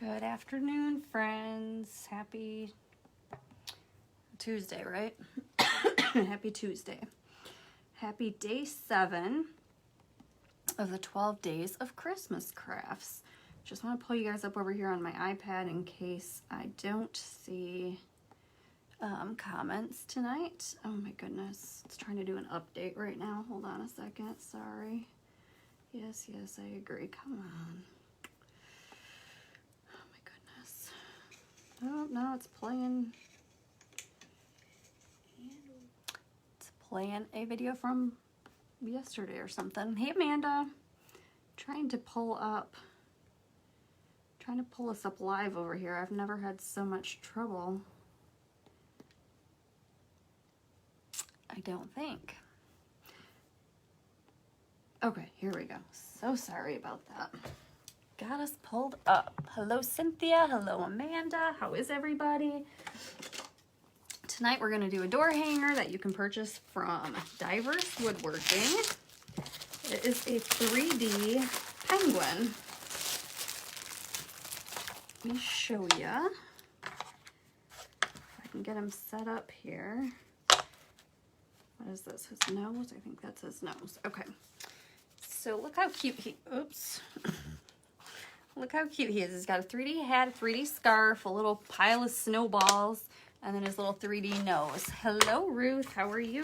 Good afternoon, friends. Happy Tuesday, right? Happy Tuesday. Happy day 7 of the 12 days of Christmas crafts. Just want to pull you guys up over here on my iPad in case I don't see comments tonight. Oh my goodness. It's trying to do an update right now. Hold on a second. Sorry. Yes, I agree. Come on. Oh, no, it's playing a video from yesterday or something. Hey, Amanda. Trying to pull us up live over here. I've never had so much trouble. I don't think. Okay, here we go. So sorry about that. Got us pulled up. Hello, Cynthia. Hello, Amanda. How is everybody? Tonight we're going to do a door hanger that you can purchase from Diverse Woodworking. It is a 3D penguin. Let me show you. If I can get him set up here. What is this? His nose? I think that's his nose. Okay. So look how cute oops. Look how cute he is. He's got a 3D hat, a 3D scarf, a little pile of snowballs, and then his little 3D nose. Hello, Ruth. How are you?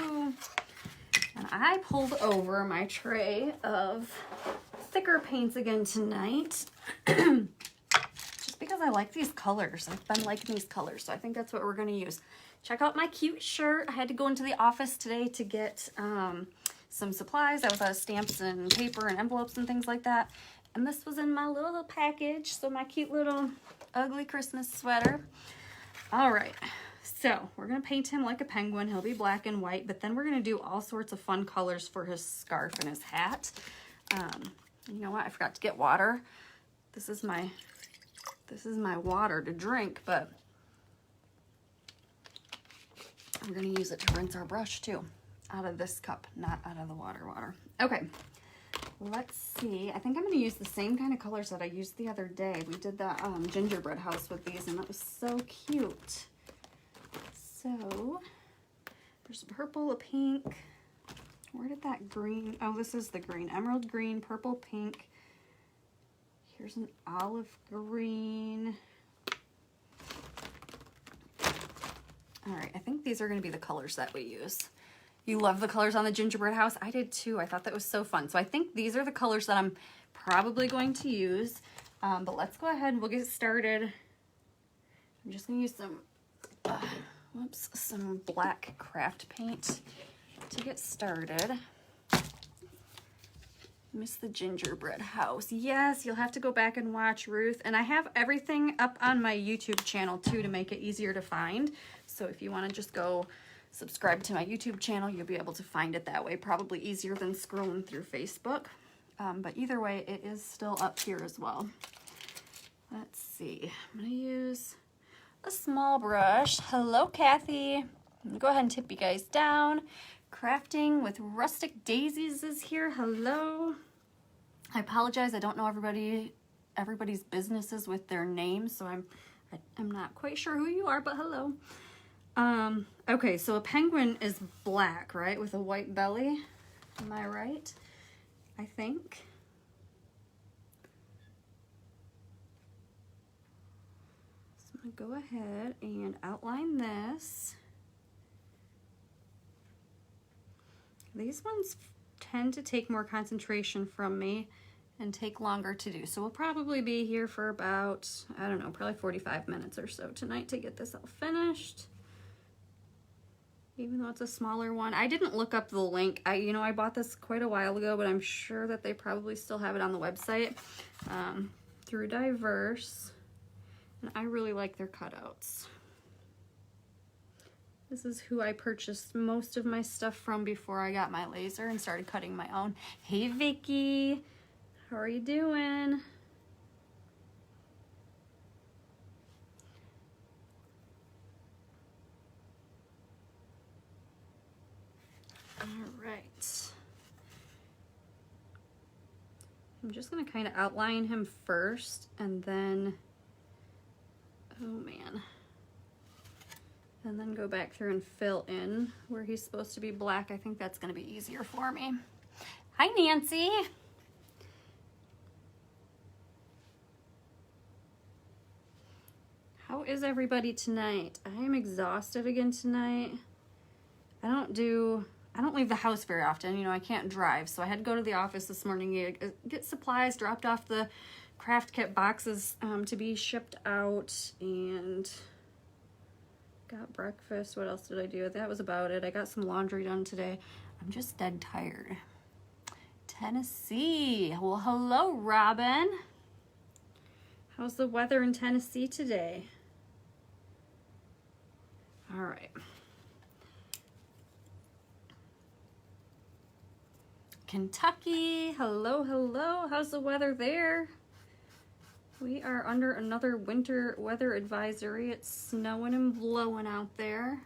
And I pulled over my tray of thicker paints again tonight. Just because I like these colors. I've been liking these colors, so I think that's what we're going to use. Check out my cute shirt. I had to go into the office today to get some supplies. I was out of stamps and paper and envelopes and things like that. And this was in my little package, so my cute little ugly Christmas sweater. All right, so we're gonna paint him like a penguin. He'll be black and white, but then we're gonna do all sorts of fun colors for his scarf and his hat. You know what? I forgot to get water. This is my water to drink, but we're gonna use it to rinse our brush too, out of this cup, not out of the water. Okay. Let's see. I think I'm going to use the same kind of colors that I used the other day. We did the gingerbread house with these, and that was so cute. So, there's purple, a pink. Where did that green? Oh, this is the green. Emerald green, purple, pink. Here's an olive green. All right, I think these are going to be the colors that we use. You love the colors on the gingerbread house? I did too. I thought that was so fun. So I think these are the colors that I'm probably going to use. But let's go ahead and we'll get started. I'm just going to use some black craft paint to get started. Miss the gingerbread house. Yes, you'll have to go back and watch, Ruth. And I have everything up on my YouTube channel too to make it easier to find. So if you want to just go subscribe to my YouTube channel, you'll be able to find it that way. Probably easier than scrolling through Facebook. But either way, it is still up here as well. Let's see. I'm going to use a small brush. Hello, Kathy. I'm going to go ahead and tip you guys down. Crafting with Rustic Daisies is here. Hello. I apologize. I don't know everybody's businesses with their names, so I'm not quite sure who you are, but hello. Okay, so a penguin is black, right? With a white belly. Am I right? I think. So I'm gonna go ahead and outline this. These ones tend to take more concentration from me and take longer to do. So we'll probably be here for about, I don't know, probably 45 minutes or so tonight to get this all finished. Even though it's a smaller one. I didn't look up the link. I bought this quite a while ago, but I'm sure that they probably still have it on the website through Diverse. And I really like their cutouts. This is who I purchased most of my stuff from before I got my laser and started cutting my own. Hey, Vicky. How are you doing? All right. I'm just going to kind of outline him first and then Oh man. And then go back through and fill in where he's supposed to be black. I think that's gonna be easier for me. Hi, Nancy. How is everybody tonight? I am exhausted again tonight. I don't leave the house very often. You know, I can't drive. So I had to go to the office this morning, get supplies, dropped off the craft kit boxes to be shipped out, and got breakfast. What else did I do? That was about it. I got some laundry done today. I'm just dead tired. Tennessee. Well, hello, Robin. How's the weather in Tennessee today? All right. Kentucky. Hello, hello. How's the weather there? We are under another winter weather advisory. It's snowing and blowing out there.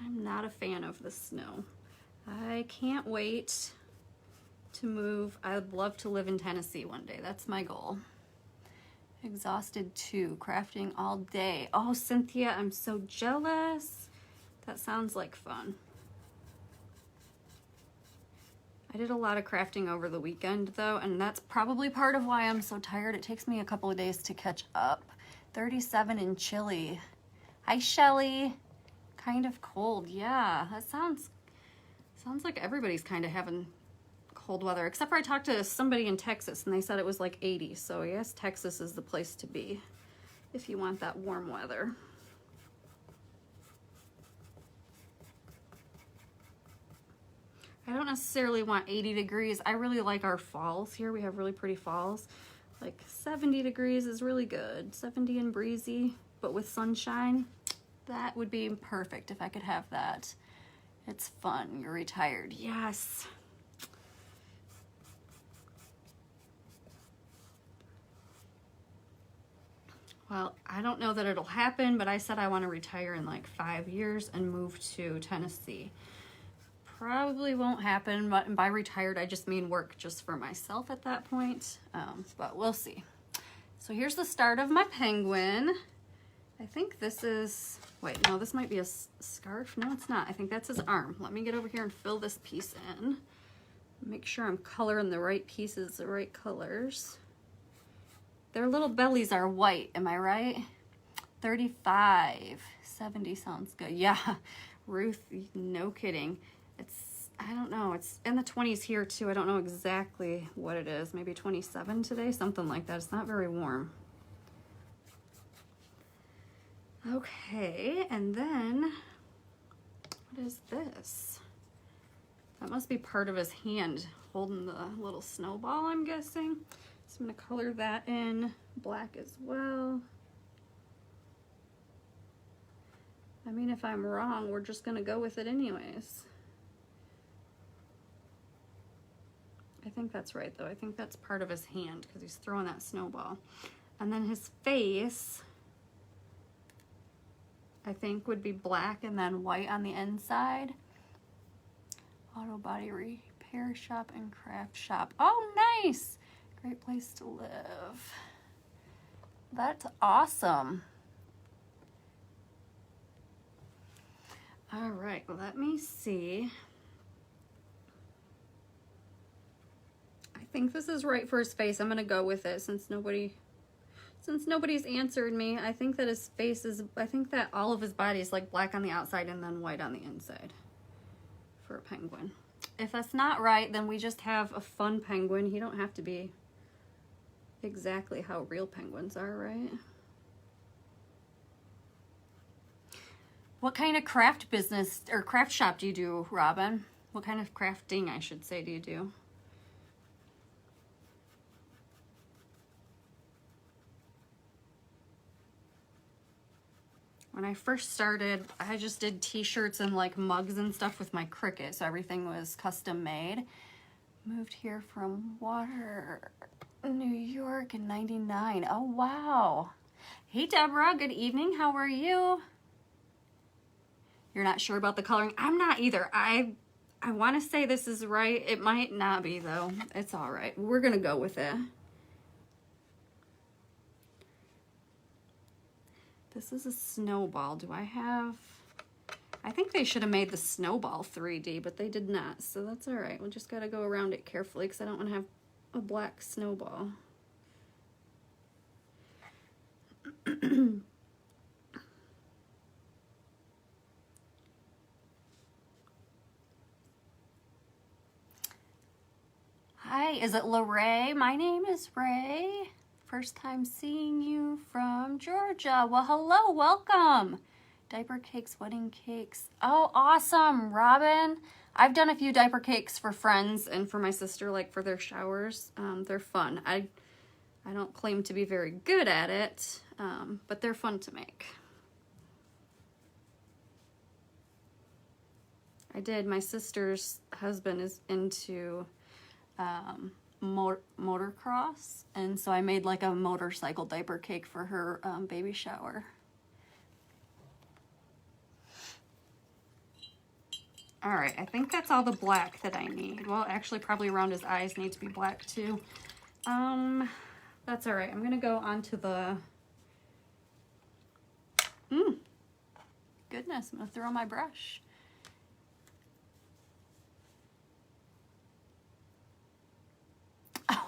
I'm not a fan of the snow. I can't wait to move. I'd love to live in Tennessee one day. That's my goal. Exhausted too, crafting all day. Oh, Cynthia, I'm so jealous. That sounds like fun. I did a lot of crafting over the weekend though, and that's probably part of why I'm so tired. It takes me a couple of days to catch up. 37 and chilly. Hi, Shelly. Kind of cold. Yeah, that sounds like everybody's kind of having cold weather, except for I talked to somebody in Texas and they said it was like 80. So I guess Texas is the place to be if you want that warm weather. I don't necessarily want 80 degrees. I really like our falls here. We have really pretty falls. Like 70 degrees is really good. 70 and breezy, but with sunshine, that would be perfect if I could have that. It's fun. You're retired. Yes. Well, I don't know that it'll happen, but I said I want to retire in like 5 years and move to Tennessee. Probably won't happen, but by retired, I just mean work just for myself at that point, but we'll see. So here's the start of my penguin. I think this is, wait, no, this might be a scarf. No, it's not. I think that's his arm. Let me get over here and fill this piece in. Make sure I'm coloring the right pieces, the right colors. Their little bellies are white, am I right? 35, 70 sounds good. Yeah, Ruth, no kidding. It's, I don't know, it's in the 20s here too. I don't know exactly what it is. Maybe 27 today, something like that. It's not very warm. Okay, and then, what is this? That must be part of his hand holding the little snowball, I'm guessing. So I'm gonna color that in black as well. I mean, if I'm wrong, we're just gonna go with it anyways. I think that's right though. I think that's part of his hand because he's throwing that snowball. And then his face, I think would be black and then white on the inside. Auto body repair shop and craft shop. Oh, nice. Great place to live. That's awesome. All right, let me see. I think this is right for his face. I'm gonna go with it since nobody's answered me. I think that his face is, I think that all of his body is like black on the outside and then white on the inside for a penguin. If that's not right, then we just have a fun penguin. He don't have to be exactly how real penguins are, right? What kind of craft business or craft shop do you do, Robin? What kind of crafting, I should say, do you do? When I first started, I just did t-shirts and like mugs and stuff with my Cricut, so everything was custom made. Moved here from New York in '99. Oh, wow. Hey, Deborah, good evening. How are you? You're not sure about the coloring? I'm not either. I I want to say this is right. It might not be, though. It's all right. We're going to go with it. This is a snowball. Do I have... I think they should have made the snowball 3D, but they did not. So that's all right. We'll just got to go around it carefully because I don't want to have a black snowball. Hi, is it LaRae? My name is Ray. First time seeing you from Georgia. Well, hello, welcome. Diaper cakes, wedding cakes. Oh, awesome, Robin. I've done a few diaper cakes for friends and for my sister, like for their showers. They're fun. I don't claim to be very good at it, but they're fun to make. I did. My sister's husband is into motocross, and so I made like a motorcycle diaper cake for her baby shower. All right, I think that's all the black that I need. Well, actually, probably around his eyes need to be black too. That's all right. I'm gonna go on to the... Goodness, I'm gonna throw my brush.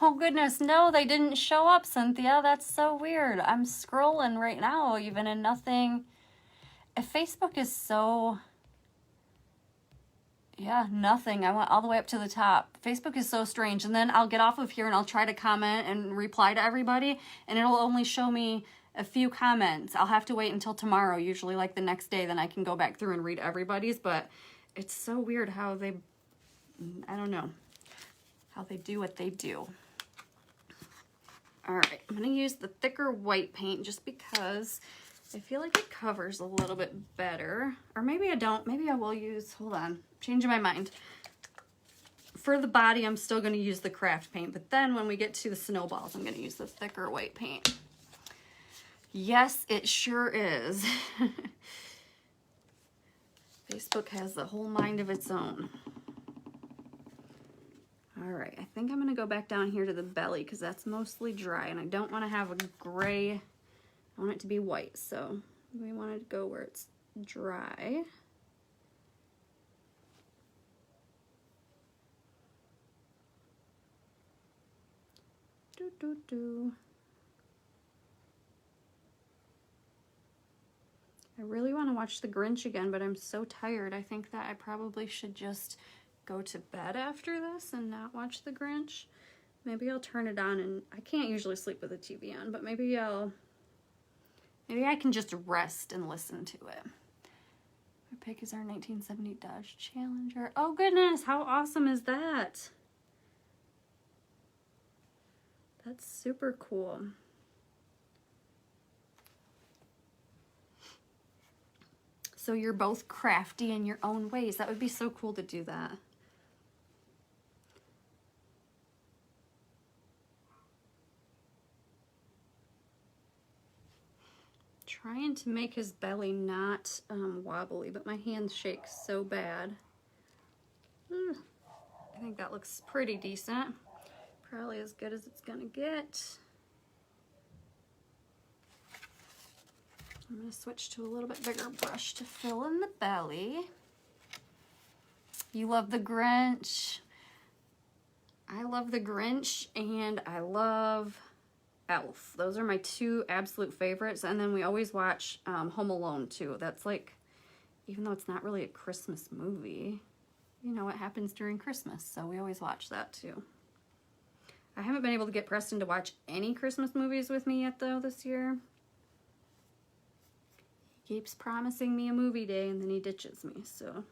Oh goodness, no, they didn't show up, Cynthia. That's so weird. I'm scrolling right now even and nothing. If Facebook is so... Yeah, nothing. I went all the way up to the top. Facebook is so strange. And then I'll get off of here and I'll try to comment and reply to everybody. And it'll only show me a few comments. I'll have to wait until tomorrow, usually like the next day. Then I can go back through and read everybody's. But it's so weird how they, I don't know, how they do what they do. All right, I'm going to use the thicker white paint just because I feel like it covers a little bit better. Or maybe I don't. Maybe I will use, hold on, changing my mind. For the body, I'm still going to use the craft paint. But then when we get to the snowballs, I'm going to use the thicker white paint. Yes, it sure is. Facebook has a whole mind of its own. All right, I think I'm going to go back down here to the belly because that's mostly dry. And I don't want to have a gray... I want it to be white, so we want to go where it's dry. I really want to watch The Grinch again, but I'm so tired. I think that I probably should just go to bed after this and not watch The Grinch. Maybe I'll turn it on, and I can't usually sleep with the TV on, but maybe I can just rest and listen to it. Our pick is our 1970 Dodge Challenger. Oh goodness, how awesome is that? That's super cool. So you're both crafty in your own ways. That would be so cool to do that. Trying to make his belly not wobbly, but my hands shake so bad. I think that looks pretty decent. Probably as good as it's gonna get. I'm gonna switch to a little bit bigger brush to fill in the belly. You love the Grinch. I love the Grinch and I love Elf. Those are my two absolute favorites. And then we always watch Home Alone too. That's like, even though it's not really a Christmas movie, you know, it happens during Christmas. So we always watch that too. I haven't been able to get Preston to watch any Christmas movies with me yet though this year. He keeps promising me a movie day and then he ditches me. So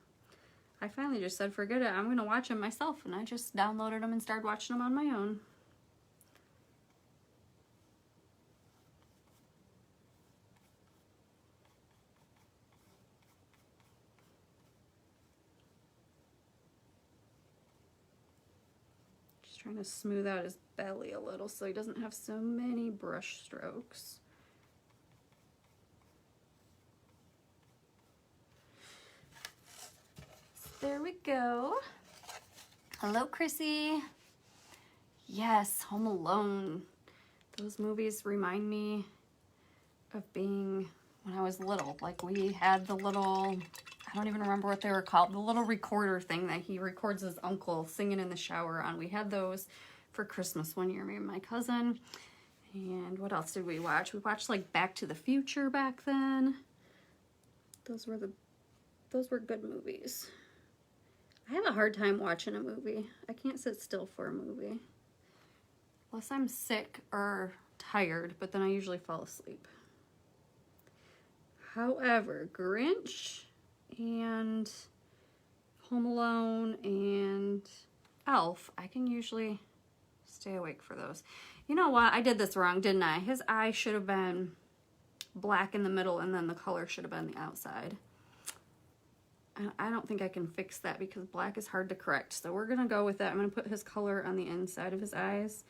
I finally just said, forget it. I'm going to watch them myself. And I just downloaded them and started watching them on my own. Trying to smooth out his belly a little so he doesn't have so many brush strokes. There we go. Hello, Chrissy. Yes, Home Alone. Those movies remind me of being when I was little. Like, we had the little, I don't even remember what they were called, the little recorder thing that he records his uncle singing in the shower on. We had those for Christmas one year, me and my cousin. And what else did we watch? We watched like Back to the Future back then. Those were good movies. I have a hard time watching a movie. I can't sit still for a movie. Unless I'm sick or tired, but then I usually fall asleep. However, Grinch and Home Alone and Elf, I can usually stay awake for those. You know what? I did this wrong, didn't I? His eye should have been black in the middle and then the color should have been the outside. I don't think I can fix that because black is hard to correct. So we're going to go with that. I'm going to put his color on the inside of his eyes.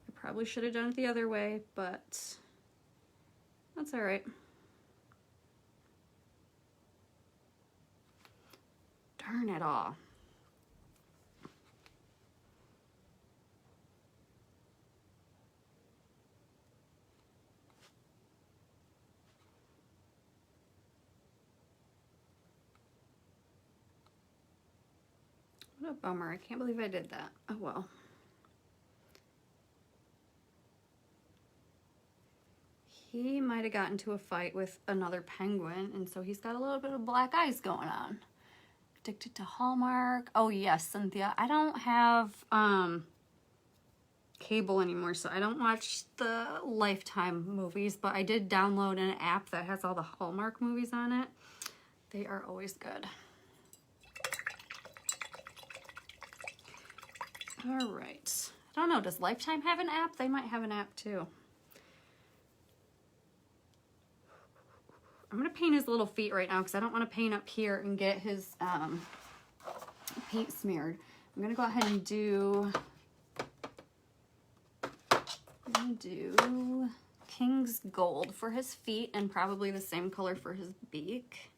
I probably should have done it the other way, but that's all right. Darn it all. What a bummer. I can't believe I did that. Oh well. He might have gotten into a fight with another penguin, and so he's got a little bit of black eyes going on. Addicted to Hallmark. Oh yes, Cynthia. I don't have cable anymore, so I don't watch the Lifetime movies, but I did download an app that has all the Hallmark movies on it. They are always good. All right. I don't know, does Lifetime have an app? They might have an app too. I'm going to paint his little feet right now because I don't want to paint up here and get his paint smeared. I'm going to go ahead and do King's Gold for his feet and probably the same color for his beak.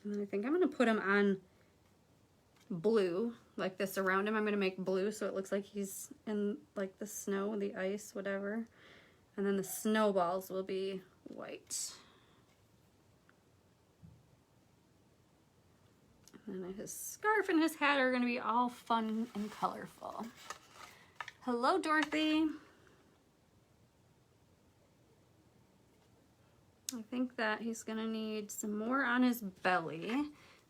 And then I think I'm going to put him on blue like this around him. I'm going to make blue so it looks like he's in like the snow, the ice, whatever. And then the snowballs will be white. And then his scarf and his hat are going to be all fun and colorful. Hello, Dorothy. I think that he's going to need some more on his belly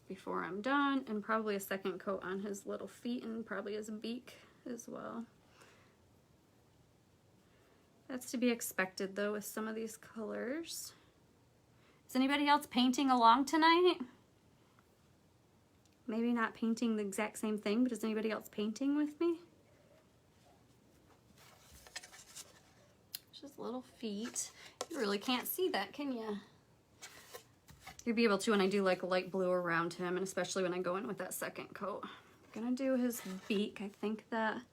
before I'm done, and probably a second coat on his little feet and probably his beak as well. That's to be expected though with some of these colors. Is anybody else painting along tonight? Maybe not painting the exact same thing, but is anybody else painting with me? Just little feet. You really can't see that, can you? You'll be able to when I do like a light blue around him, and especially when I go in with that second coat. I'm gonna do his beak. I think that's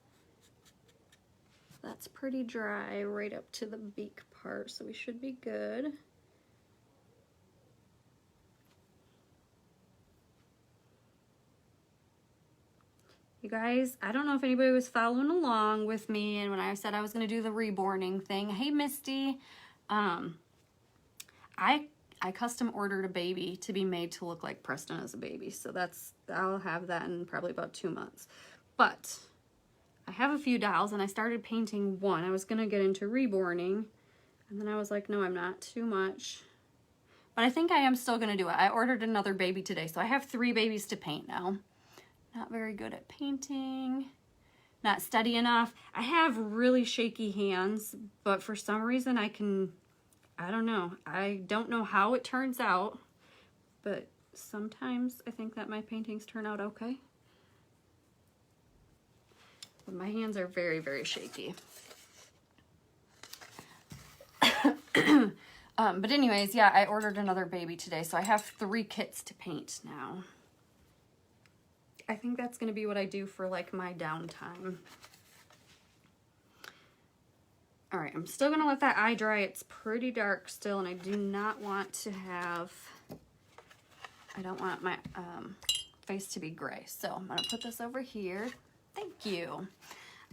pretty dry right up to the beak part, so we should be good. You guys, I don't know if anybody was following along with me, and when I said I was gonna do the reborning thing. Hey, Misty. I custom ordered a baby to be made to look like Preston as a baby. So I'll have that in probably about 2 months. But I have a few dolls and I started painting one. I was going to get into reborning. And then I was like, no, I'm not, too much. But I think I am still going to do it. I ordered another baby today. So I have 3 babies to paint now. Not very good at painting. Not steady enough. I have really shaky hands. But for some reason I don't know. I don't know how it turns out, but sometimes I think that my paintings turn out okay. But my hands are very, very shaky. But anyways, yeah, I ordered another baby today, so I have 3 kits to paint now. I think that's going to be what I do for like my downtime. All right, I'm still gonna let that eye dry. It's pretty dark still, and I do not want to have, I don't want my face to be gray. So I'm gonna put this over here. Thank you.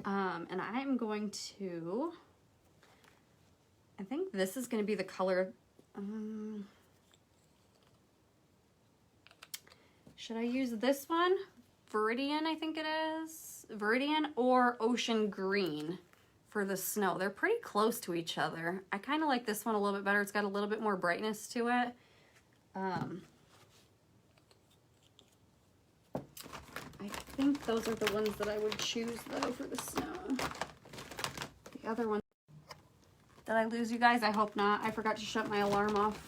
And I'm going to, I think this is gonna be the color, should I use this one? Viridian, I think it is. Viridian or Ocean Green for the snow. They're pretty close to each other. I kind of like this one a little bit better. It's got a little bit more brightness to it. I think those are the ones that I would choose though for the snow. The other one. Did I lose you guys? I hope not. I forgot to shut my alarm off.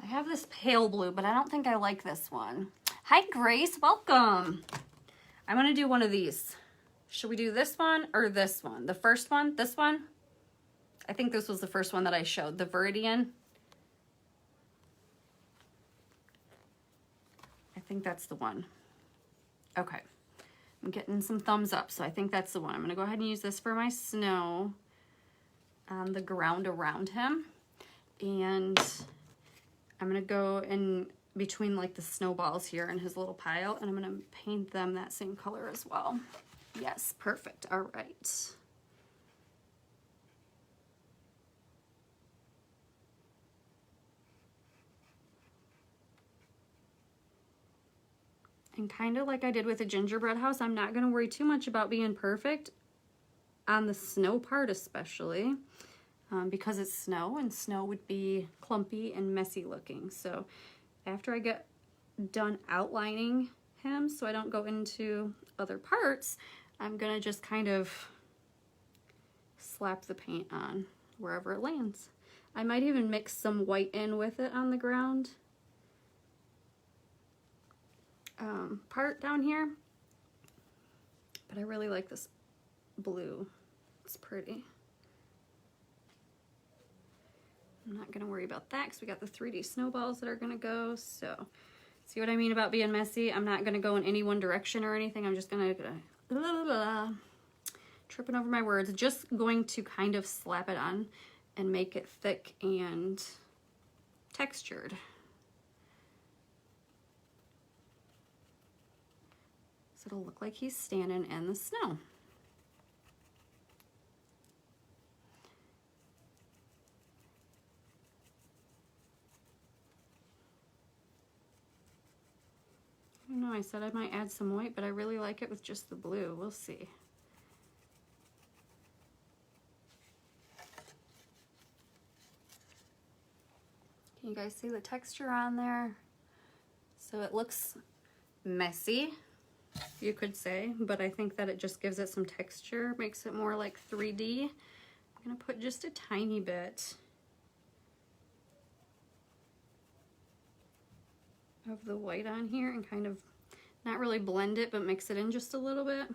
I have this pale blue, but I don't think I like this one. Hi, Grace. Welcome. I'm going to do one of these. Should we do this one or this one? The first one? This one? I think this was the first one that I showed. The Viridian. I think that's the one. Okay. I'm getting some thumbs up, so I think that's the one. I'm going to go ahead and use this for my snow on the ground around him. And I'm going to go in between like the snowballs here in his little pile, and I'm going to paint them that same color as well. Yes, perfect. All right. And kind of like I did with the gingerbread house, I'm not going to worry too much about being perfect on the snow part especially, because it's snow, and snow would be clumpy and messy looking. So after I get done outlining him so I don't go into other parts, I'm going to just kind of slap the paint on wherever it lands. I might even mix some white in with it on the ground. Part down here, but I really like this blue. It's pretty. I'm not gonna worry about that because we got the 3D snowballs that are gonna go. So see what I mean about being messy? I'm not gonna go in any one direction or anything. I'm just gonna tripping over my words, just going to kind of slap it on and make it thick and textured. So it'll look like he's standing in the snow. I don't know, I said I might add some white, but I really like it with just the blue. We'll see. Can you guys see the texture on there? So it looks messy, you could say, but I think that it just gives it some texture, makes it more like 3D. I'm gonna put just a tiny bit of the white on here and kind of not really blend it, but mix it in just a little bit.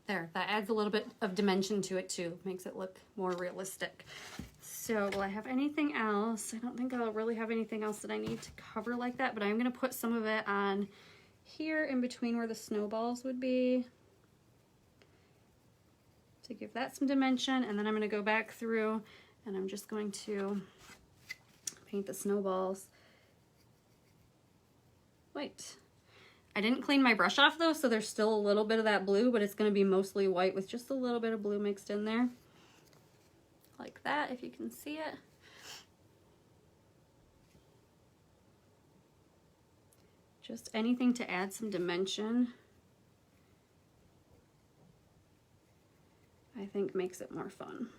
There, that adds a little bit of dimension to it too, makes it look more realistic. So will I have anything else? I don't think I'll really have anything else that I need to cover like that, but I'm gonna put some of it on here in between where the snowballs would be to give that some dimension, and then I'm gonna go back through and I'm just going to paint the snowballs. Wait. I didn't clean my brush off though, so there's still a little bit of that blue, but it's going to be mostly white with just a little bit of blue mixed in there. Like that, if you can see it. Just anything to add some dimension, I think makes it more fun.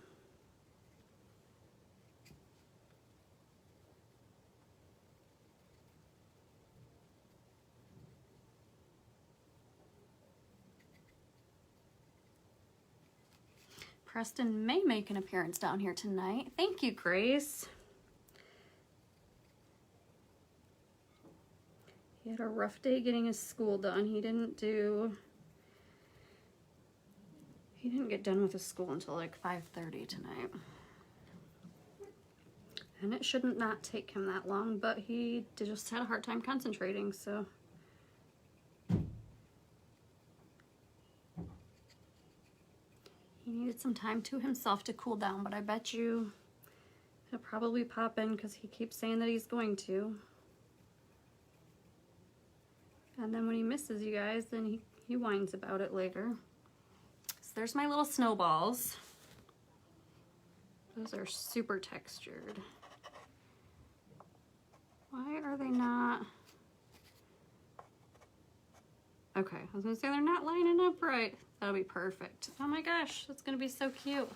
Preston may make an appearance down here tonight. Thank you, Grace. He had a rough day getting his school done. He didn't get done with his school until like 5:30 tonight. And it shouldn't not take him that long, but he just had a hard time concentrating, so. He needed some time to himself to cool down, but I bet you he'll probably pop in because he keeps saying that he's going to. And then when he misses you guys, then he whines about it later. So there's my little snowballs. Those are super textured. Why are they not? Okay, I was gonna say they're not lining up right. That'll be perfect. Oh my gosh, that's gonna be so cute.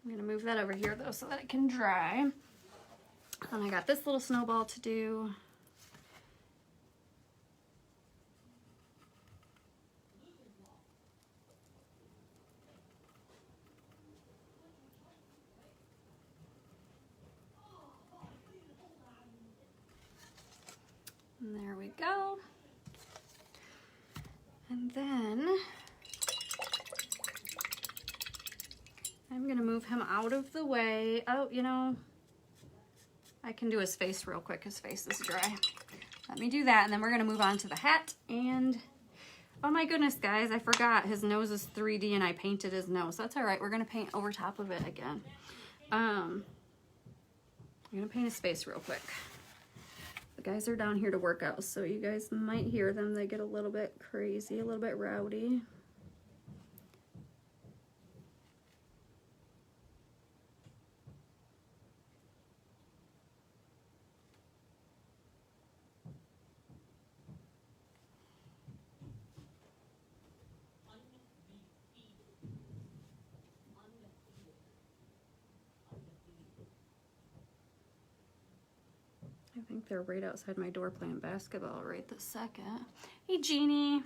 I'm gonna move that over here though so that it can dry. And I got this little snowball to do. And there we go. And then I'm gonna move him out of the way. Oh, you know, I can do his face real quick. His face is dry. Let me do that, and then we're gonna move on to the hat. And oh my goodness, guys, I forgot his nose is 3D and I painted his nose. That's all right. We're gonna paint over top of it again. I'm gonna paint his face real quick. The guys are down here to work out, so you guys might hear them. They get a little bit crazy, a little bit rowdy. I think they're right outside my door playing basketball right this second. Hey, Jeannie.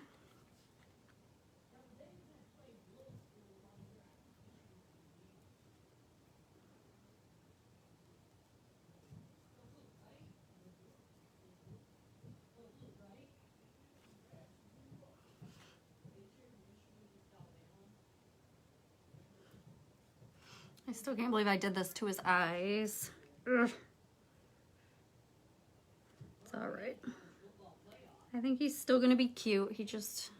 I still can't believe I did this to his eyes. Ugh. It's all right. I think he's still gonna be cute. He just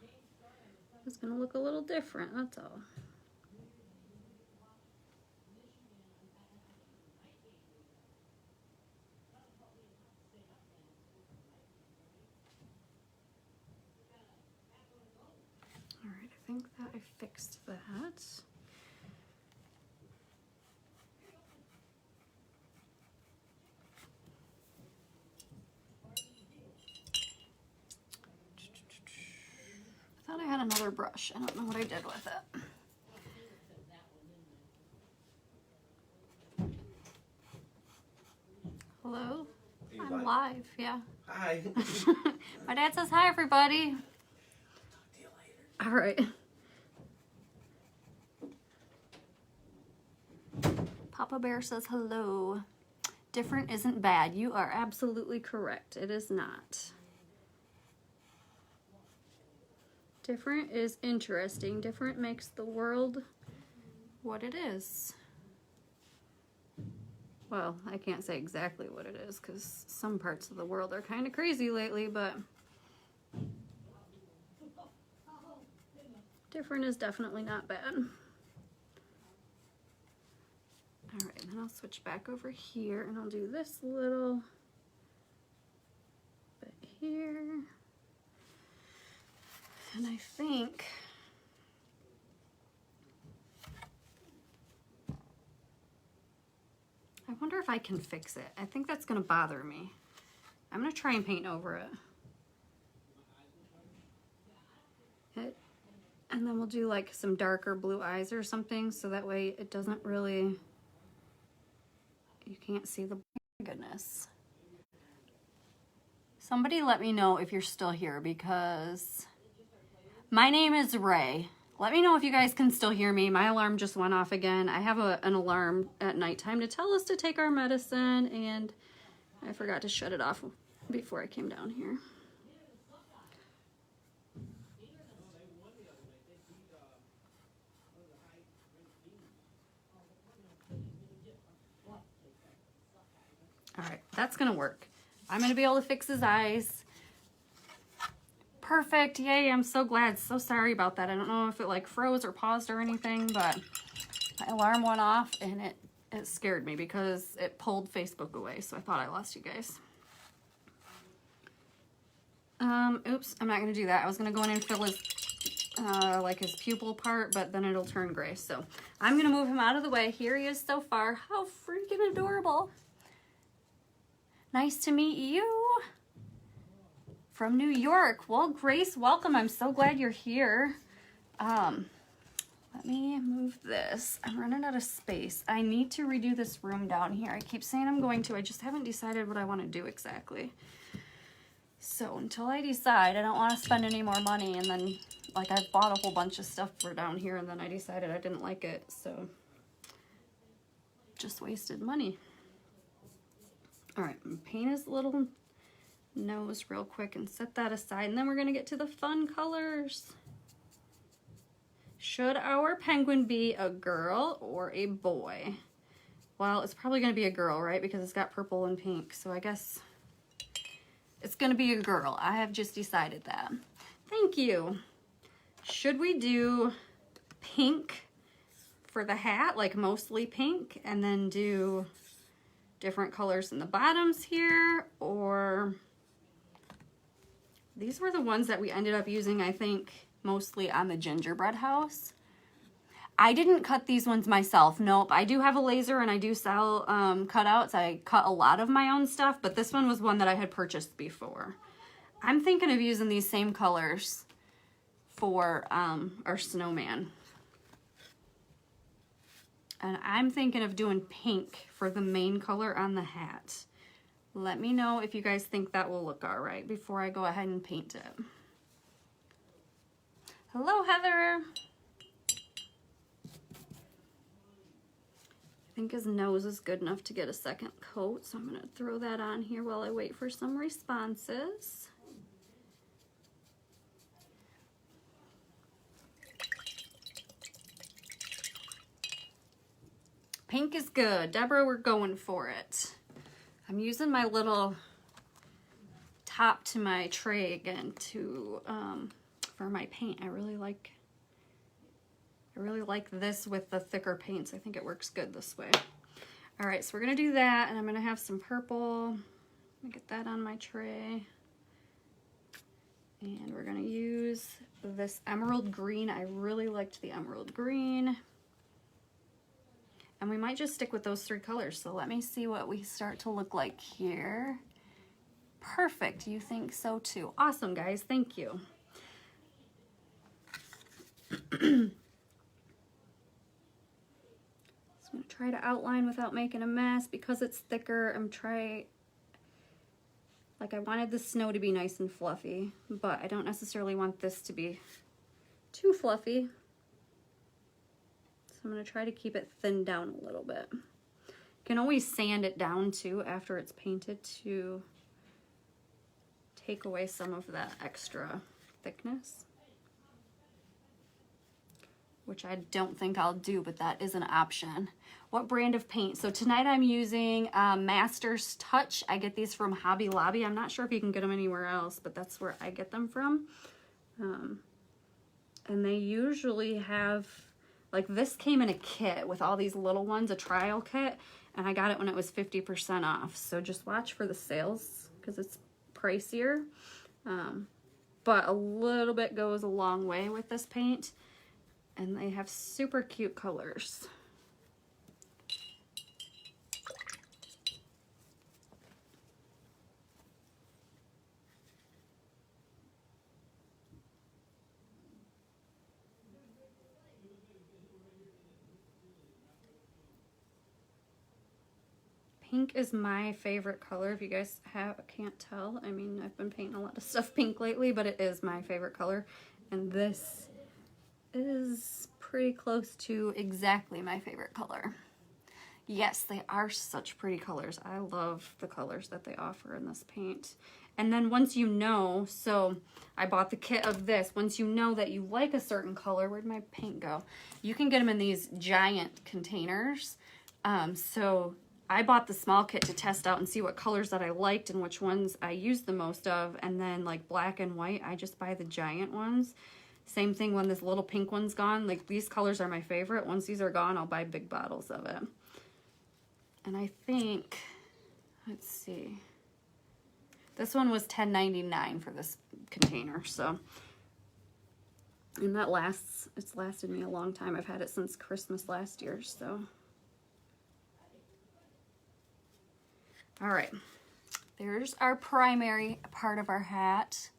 is gonna look a little different, that's all. All right, I think that I fixed that. I thought I had another brush. I don't know what I did with it. Hello? Hey, I'm live, yeah. Hi. My dad says hi, everybody. Talk to you later. All right. Papa Bear says hello. Different isn't bad. You are absolutely correct. It is not. Different is interesting. Different makes the world what it is. Well, I can't say exactly what it is because some parts of the world are kind of crazy lately, but different is definitely not bad. All right, then I'll switch back over here and I'll do this little bit here. And I think I wonder if I can fix it. I think that's gonna bother me. I'm gonna try and paint over it. And then we'll do like some darker blue eyes or something so that way it doesn't really, you can't see the goodness. Somebody let me know if you're still here because my name is Ray. Let me know if you guys can still hear me. My alarm just went off again. I have an alarm at nighttime to tell us to take our medicine and I forgot to shut it off before I came down here. All right, that's gonna work. I'm gonna be able to fix his eyes. Perfect, yay, I'm so glad. So sorry about that. I don't know if it like froze or paused or anything, but my alarm went off and it scared me because it pulled Facebook away, so I thought I lost you guys. Oops, I'm not gonna do that. I was gonna go in and fill his, like his pupil part, but then it'll turn gray. So I'm gonna move him out of the way. Here he is so far. How freaking adorable. Nice to meet you. From New York. Well, Grace, welcome. I'm so glad you're here. Let me move this. I'm running out of space. I need to redo this room down here. I keep saying I'm going to. I just haven't decided what I want to do exactly. So until I decide, I don't want to spend any more money. And then, like, I've bought a whole bunch of stuff for down here, and then I decided I didn't like it. So just wasted money. All right, paint his little nose real quick and set that aside, and then we're gonna get to the fun colors. Should our penguin be a girl or a boy? Well, it's probably gonna be a girl, right? Because it's got purple and pink, so I guess it's gonna be a girl. I have just decided that. Thank you. Should we do pink for the hat, like mostly pink, and then do different colors in the bottoms here, or these were the ones that we ended up using, I think, mostly on the gingerbread house. I didn't cut these ones myself. Nope. I do have a laser and I do sell cutouts. I cut a lot of my own stuff, but this one was one that I had purchased before. I'm thinking of using these same colors for our snowman. And I'm thinking of doing pink for the main color on the hat. Let me know if you guys think that will look all right before I go ahead and paint it. Hello, Heather. I think his nose is good enough to get a second coat, so I'm gonna throw that on here while I wait for some responses. Pink is good. Deborah, we're going for it. I'm using my little top to my tray again to for my paint. I really like this with the thicker paints. I think it works good this way. All right, so we're gonna do that, and I'm gonna have some purple. Let me get that on my tray. And we're gonna use this emerald green. I really liked the emerald green. And we might just stick with those three colors. So let me see what we start to look like here. Perfect, you think so too. Awesome, guys, thank you. So I'm gonna try to outline without making a mess. Because it's thicker, like I wanted the snow to be nice and fluffy, but I don't necessarily want this to be too fluffy. So I'm going to try to keep it thinned down a little bit. You can always sand it down too after it's painted to take away some of that extra thickness, which I don't think I'll do, but that is an option. What brand of paint? So tonight I'm using Master's Touch. I get these from Hobby Lobby. I'm not sure if you can get them anywhere else, but that's where I get them from. And they usually have, like this came in a kit with all these little ones, a trial kit, and I got it when it was 50% off. So just watch for the sales because it's pricier. But a little bit goes a long way with this paint, and they have super cute colors. Pink is my favorite color. If you guys can't tell, I mean, I've been painting a lot of stuff pink lately, but it is my favorite color. And this is pretty close to exactly my favorite color. Yes, they are such pretty colors. I love the colors that they offer in this paint. And then once you know, so I bought the kit of this. Once you know that you like a certain color, where'd my paint go? You can get them in these giant containers. So I bought the small kit to test out and see what colors that I liked and which ones I used the most of. And then like black and white, I just buy the giant ones. Same thing when this little pink one's gone. Like these colors are my favorite. Once these are gone, I'll buy big bottles of it. And I think, let's see, this one was $10.99 for this container. So, and that lasts, it's lasted me a long time. I've had it since Christmas last year, so. All right, there's our primary part of our hat.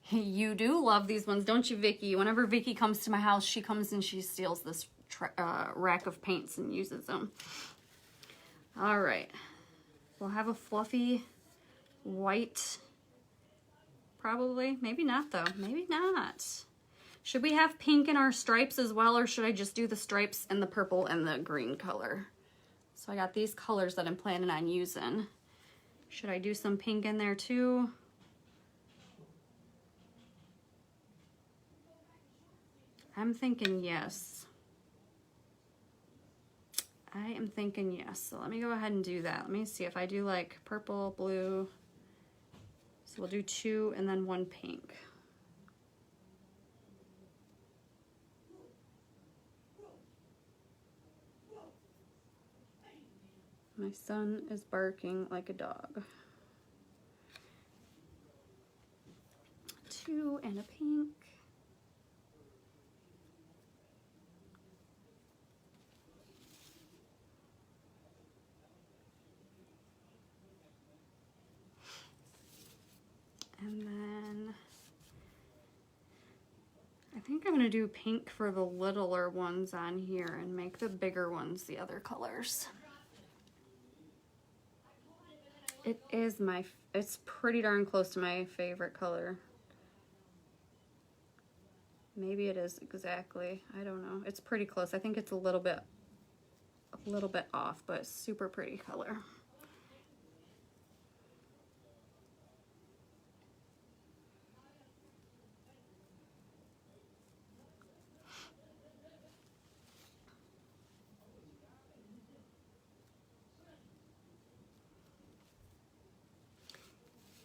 You do love these ones, don't you, Vicky? Whenever Vicky comes to my house, she comes and she steals this rack of paints and uses them. All right, we'll have a fluffy white, probably. Maybe not though, maybe not. Should we have pink in our stripes as well, or should I just do the stripes in the purple and the green color? So I got these colors that I'm planning on using. Should I do some pink in there too? I'm thinking yes. I am thinking yes. So let me go ahead and do that. Let me see if I do like purple, blue. So we'll do 2 and then 1 pink. My son is barking like a dog. 2 and a pink. And then I think I'm going to do pink for the littler ones on here and make the bigger ones the other colors. It is it's pretty darn close to my favorite color. Maybe it is exactly, I don't know. It's pretty close. I think it's a little bit off, but super pretty color.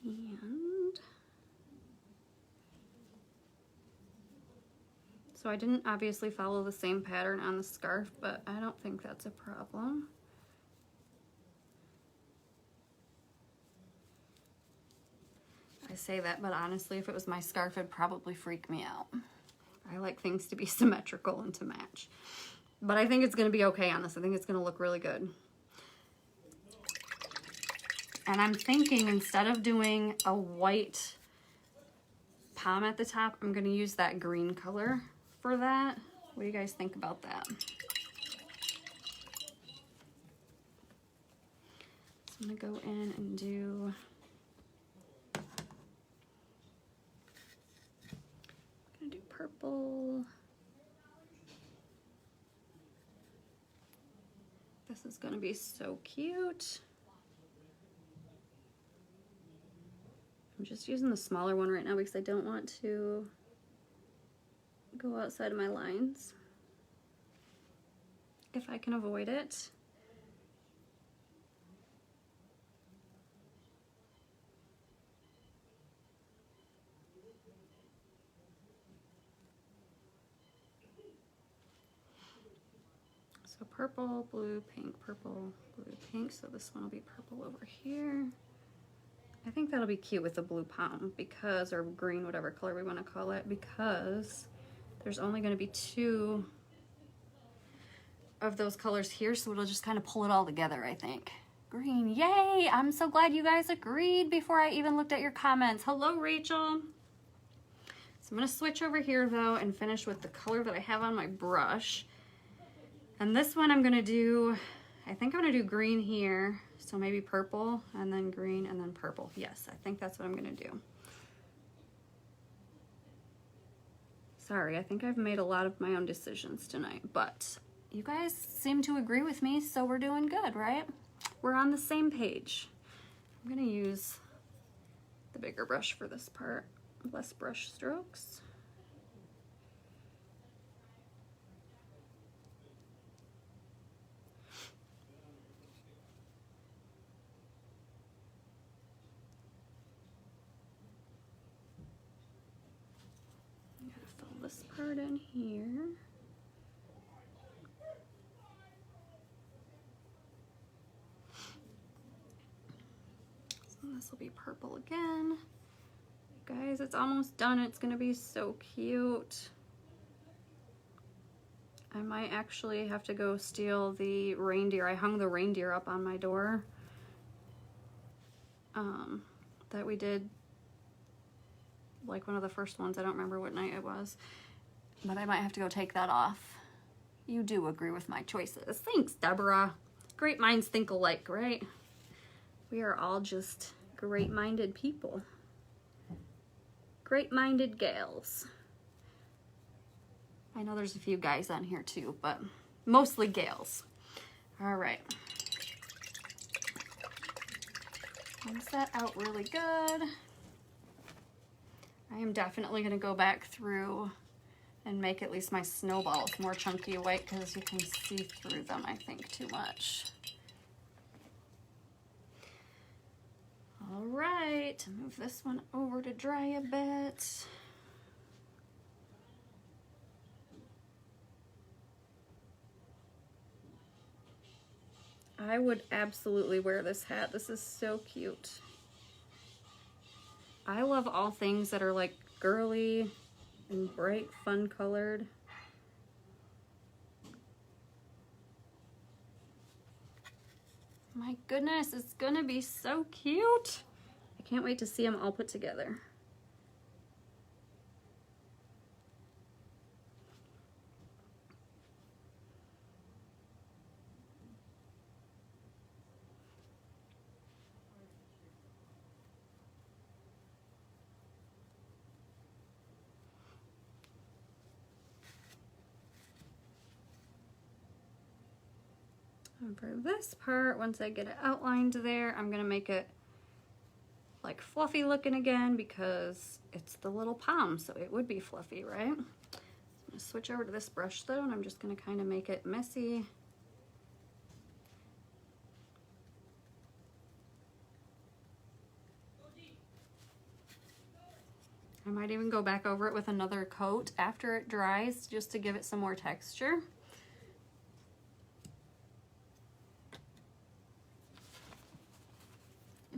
And so I didn't obviously follow the same pattern on the scarf, but I don't think that's a problem. I say that, but honestly, if it was my scarf, it'd probably freak me out. I like things to be symmetrical and to match. But I think it's going to be okay on this. I think it's going to look really good. And I'm thinking instead of doing a white pom at the top, I'm going to use that green color for that. What do you guys think about that? So I'm going to go in and do... I'm going to do purple. This is going to be so cute. I'm just using the smaller one right now because I don't want to go outside of my lines if I can avoid it. So purple, blue, pink, purple, blue, pink. So this one will be purple over here. I think that'll be cute with the blue pom because, or green, whatever color we want to call it, because there's only going to be 2 of those colors here, so it'll just kind of pull it all together, I think. Green, yay! I'm so glad you guys agreed before I even looked at your comments. Hello, Rachel. So I'm going to switch over here, though, and finish with the color that I have on my brush. And this one I'm going to do, I think I'm going to do green here. So maybe purple, and then green, and then purple. Yes, I think that's what I'm going to do. Sorry, I think I've made a lot of my own decisions tonight, but you guys seem to agree with me, so we're doing good, right? We're on the same page. I'm gonna use the bigger brush for this part, less brush strokes. I'm gonna fill this part in here. This will be purple again. Guys, it's almost done. It's gonna be so cute. I might actually have to go steal the reindeer. I hung the reindeer up on my door that we did, like one of the first ones. I don't remember what night it was, but I might have to go take that off. You do agree with my choices. Thanks, Deborah. Great minds think alike, right? We are all just great-minded people. Great-minded gals. I know there's a few guys on here too, but mostly gals. All right. Rinse that out really good. I am definitely gonna go back through and make at least my snowballs more chunky white because you can see through them, I think, too much. All right, move this one over to dry a bit. I would absolutely wear this hat. This is so cute. I love all things that are like girly and bright, fun colored. My goodness, it's gonna be so cute. I can't wait to see them all put together. And for this part, once I get it outlined there, I'm gonna make it like fluffy looking again because it's the little palm, so it would be fluffy, right? So I'm gonna switch over to this brush though, and I'm just gonna kind of make it messy. I might even go back over it with another coat after it dries just to give it some more texture.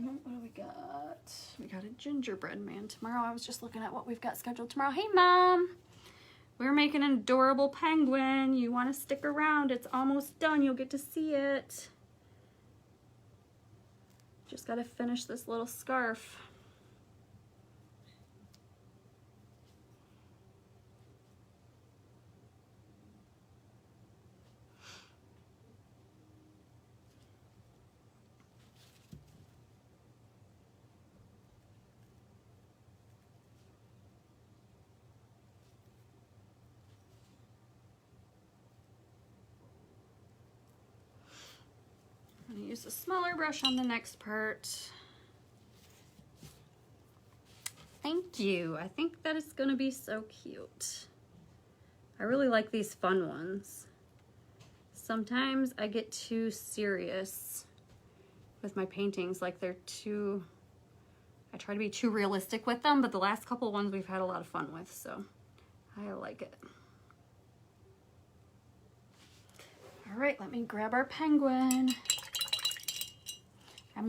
What do we got? We got a gingerbread man tomorrow. I was just looking at what we've got scheduled tomorrow. Hey, Mom! We're making an adorable penguin. You want to stick around? It's almost done. You'll get to see it. Just got to finish this little scarf. I'm gonna use a smaller brush on the next part. Thank you. I think that is gonna be so cute. I really like these fun ones. Sometimes I get too serious with my paintings, like they're too, I try to be too realistic with them, but the last couple ones we've had a lot of fun with, so I like it. All right, let me grab our penguin. I'm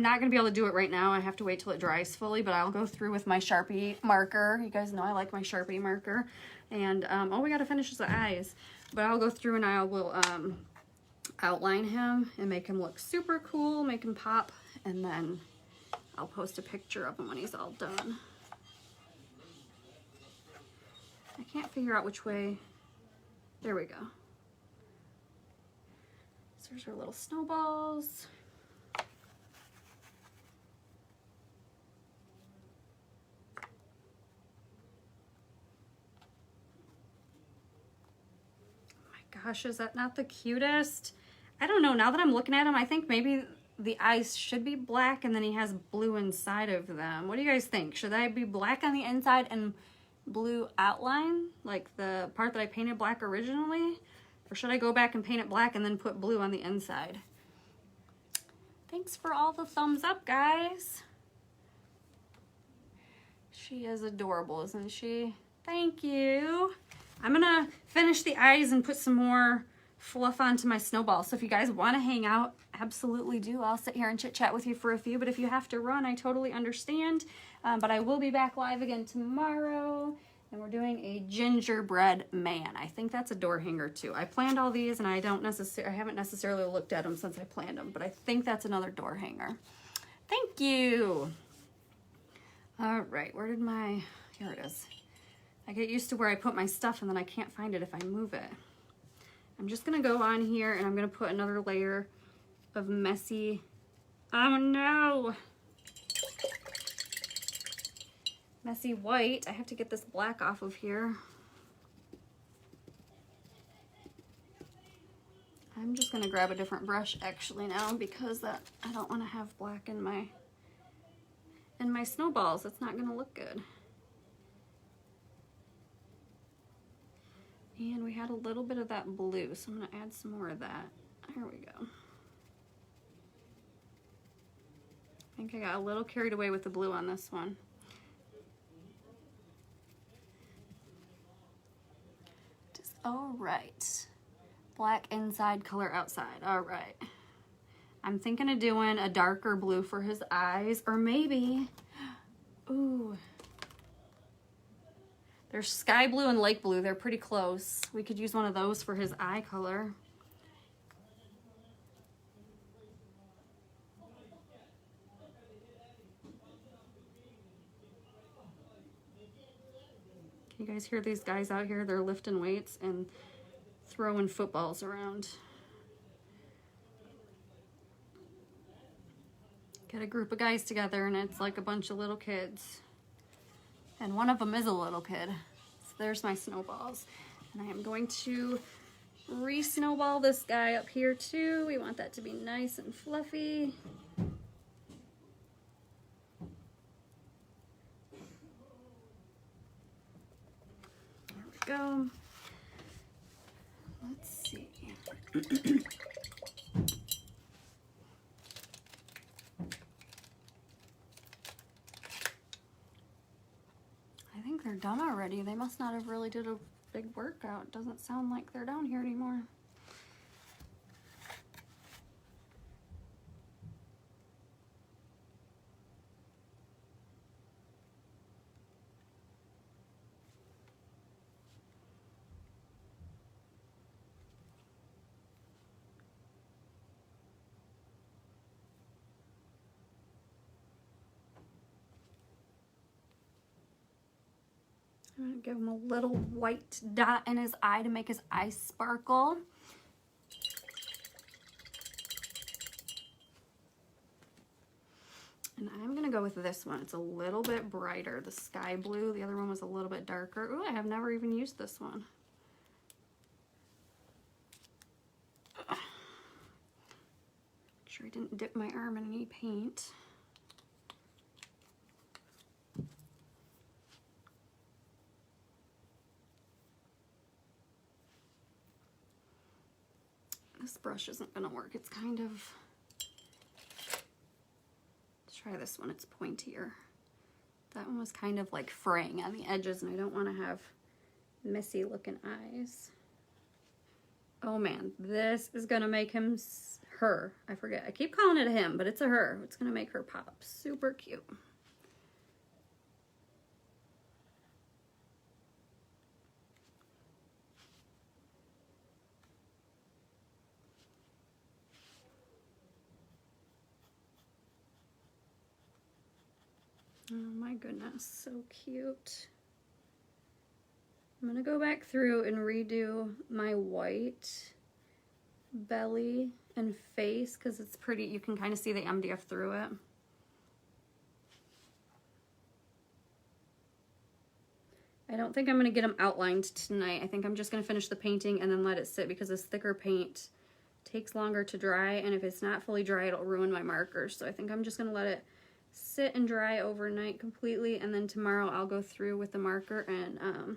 not gonna be able to do it right now. I have to wait till it dries fully, but I'll go through with my Sharpie marker. You guys know I like my Sharpie marker. And all we gotta finish is the eyes. But I'll go through and I will outline him and make him look super cool, make him pop, and then I'll post a picture of him when he's all done. I can't figure out which way. There we go. So there's our little snowballs. Gosh, is that not the cutest? I don't know. Now that I'm looking at him, I think maybe the eyes should be black and then he has blue inside of them. What do you guys think? Should I be black on the inside and blue outline, like the part that I painted black originally? Or should I go back and paint it black and then put blue on the inside? Thanks for all the thumbs up, guys. She is adorable, isn't she? Thank you. I'm gonna finish the eyes and put some more fluff onto my snowball. So if you guys want to hang out, absolutely do. I'll sit here and chit chat with you for a few, but if you have to run, I totally understand. But I will be back live again tomorrow, and we're doing a gingerbread man. I think that's a door hanger too. I planned all these, and I haven't necessarily looked at them since I planned them, but I think that's another door hanger. Thank you. All right, where did my, here it is. I get used to where I put my stuff and then I can't find it if I move it. I'm just gonna go on here and I'm gonna put another layer of messy, oh no, messy white. I have to get this black off of here. I'm just gonna grab a different brush actually now because I don't wanna have black in my snowballs. That's not gonna look good. And we had a little bit of that blue, so I'm gonna add some more of that. There we go. I think I got a little carried away with the blue on this one. All right. Black inside, color outside. All right. I'm thinking of doing a darker blue for his eyes, or maybe, ooh. There's sky blue and lake blue. They're pretty close. We could use one of those for his eye color. Can you guys hear these guys out here? They're lifting weights and throwing footballs around. Get a group of guys together and it's like a bunch of little kids. And one of them is a little kid. So there's my snowballs. And I am going to re-snowball this guy up here too. We want that to be nice and fluffy. There we go. Let's see. I think they're done already. They must not have really did a big workout. Doesn't sound like they're down here anymore. I'm gonna give him a little white dot in his eye to make his eyes sparkle. And I'm gonna go with this one. It's a little bit brighter, the sky blue. The other one was a little bit darker. Ooh, I have never even used this one. Make sure I didn't dip my arm in any paint. This brush isn't gonna work. It's kind of, let's try this one. It's pointier. That one was kind of like fraying on the edges and I don't want to have messy looking eyes. Oh man, this is gonna make him, her, I forget. I keep calling it a him, but it's a her. It's gonna make her pop. Super cute. Oh my goodness, so cute. I'm gonna go back through and redo my white belly and face because it's pretty, you can kind of see the MDF through it. I don't think I'm going to get them outlined tonight. I think I'm just going to finish the painting and then let it sit because this thicker paint takes longer to dry, and if it's not fully dry, it'll ruin my markers. So I think I'm just going to let it sit and dry overnight completely, and then tomorrow I'll go through with the marker and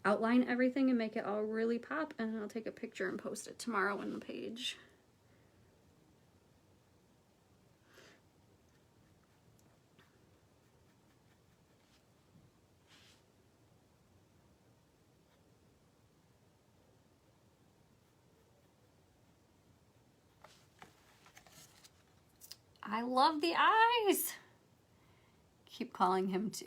outline everything and make it all really pop, and I'll take a picture and post it tomorrow in the page. I love the eyes. Keep calling him too.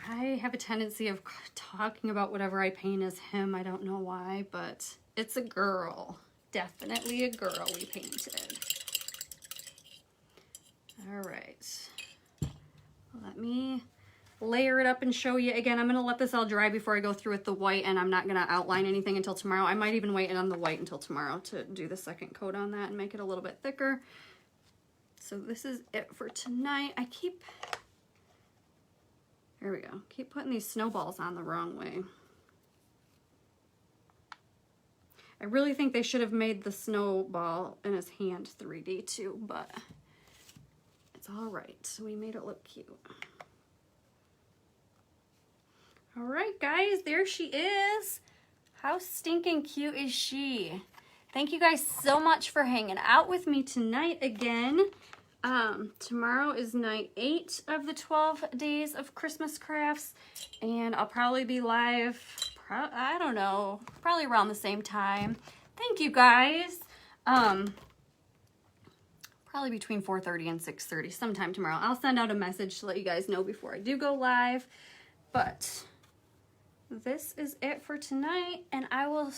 I have a tendency of talking about whatever I paint as him. I don't know why, but it's a girl. Definitely a girl we painted. All right. Let me layer it up and show you again. I'm going to let this all dry before I go through with the white, and I'm not going to outline anything until tomorrow. I might even wait on the white until tomorrow to do the second coat on that and make it a little bit thicker. So this is it for tonight. There we go. Keep putting these snowballs on the wrong way. I really think they should have made the snowball in his hand 3D too, but it's all right. We made it look cute. All right, guys, there she is. How stinking cute is she? Thank you guys so much for hanging out with me tonight again. Tomorrow is night 8 of the 12 days of Christmas crafts, and I'll probably be live, I don't know, probably around the same time. Thank you guys. Probably between 4:30 and 6:30 sometime tomorrow. I'll send out a message to let you guys know before I do go live, but this is it for tonight, and I'll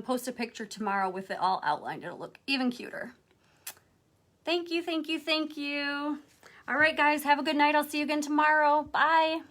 post a picture tomorrow with it all outlined. It'll look even cuter. Thank you, thank you, thank you. All right, guys, have a good night. I'll see you again tomorrow. Bye.